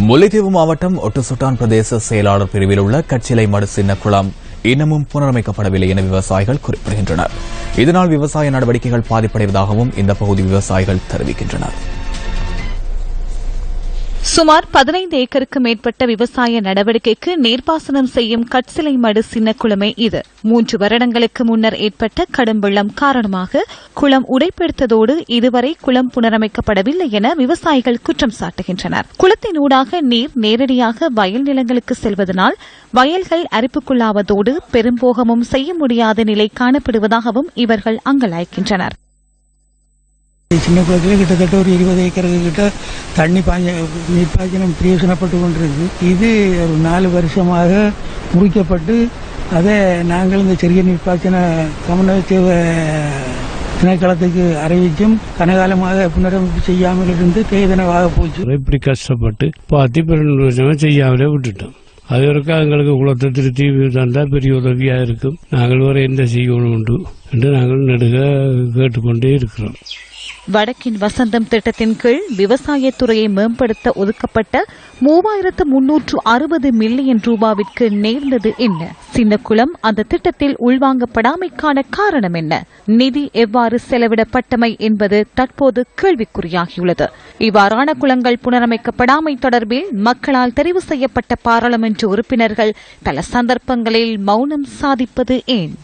முல்லைத்தீவு மாவட்டம் ஒட்டுசுட்டான் பிரதேச செயலாளர் பிரிவில் உள்ள கச்சிலை மடு சின்னக்குளம் இன்னமும் புனரமைக்கப்படவில்லை என விவசாயிகள் குறிப்பிடுகின்றனர். இதனால் விவசாய நடவடிக்கைகள் பாதிப்படைவதாகவும் இந்த பகுதி விவசாயிகள் தெரிவிக்கின்றனர். சுமார் 15 ஏக்கருக்கு மேற்பட்ட விவசாய நடவடிக்கைக்கு நீர்ப்பாசனம் செய்யும் கட்சிலை மடு சின்னக்குளமே இது. 3 வருடங்களுக்கு முன்னர் ஏற்பட்ட கடும் வெள்ளம் காரணமாக குளம் உடைப்பெடுத்ததோடு இதுவரை குளம் புனரமைக்கப்படவில்லை என விவசாயிகள் குற்றம் சாட்டுகின்றனர். குளத்தினூடாக நீர் நேரடியாக வயல் நிலங்களுக்கு செல்வதனால் வயல்கள் அரிப்புக்குள்ளாவதோடு பெரும்போகமும் செய்ய முடியாத நிலை காணப்படுவதாகவும் இவர்கள் அங்கலாய்க்கின்றனர். சின்ன குளத்தில் கிட்டத்தட்ட ஒரு 20 ஏக்கருக்கு கிட்ட தண்ணி நீர்ப்பாய்ச்சனம் பிரயோசனப்பட்டு கொண்டிருக்கு. இது ஒரு 4 வருஷமாக முடிக்கப்பட்டு அதை நாங்கள் இந்த சிறிய நீர்ப்பாய்ச்சன சமநலத்தேவ திணைக்களத்துக்கு அறிவிச்சும் கனகாலமாக புனரமைப்பு செய்யாமல் இருந்து தேதனவாக போச்சு. இப்படி கஷ்டப்பட்டு 12 வருஷமா செய்யாமலே விட்டுட்டோம். அது வரைக்கும் எங்களுக்கு குளத்தை திருத்தி தந்தா பெரிய உதவியா இருக்கும். நாங்கள் வர எந்த செய்யணும் உண்டு என்று நாங்கள் நெடுக கேட்டுக்கொண்டே இருக்கிறோம். வடக்கின் வசந்தம் திட்டத்தின் கீழ் விவசாயத்துறையை மேம்படுத்த ஒதுக்கப்பட்ட 3360 மில்லியன் ரூபாவிற்கு நேர்ந்தது என்ன? சின்னக்குளம் அந்த திட்டத்தில் உள்வாங்கப்படாமைக்கான காரணம் என்ன? நிதி எவ்வாறு செலவிடப்பட்டமை என்பது தற்போது கேள்விக்குறியாகியுள்ளது. இவ்வாறான குளங்கள் புனரமைக்கப்படாமை தொடர்பில் மக்களால் தெரிவு செய்யப்பட்ட பாராளுமன்ற உறுப்பினர்கள் பல சந்தர்ப்பங்களில் மௌனம் சாதிப்பது ஏன்?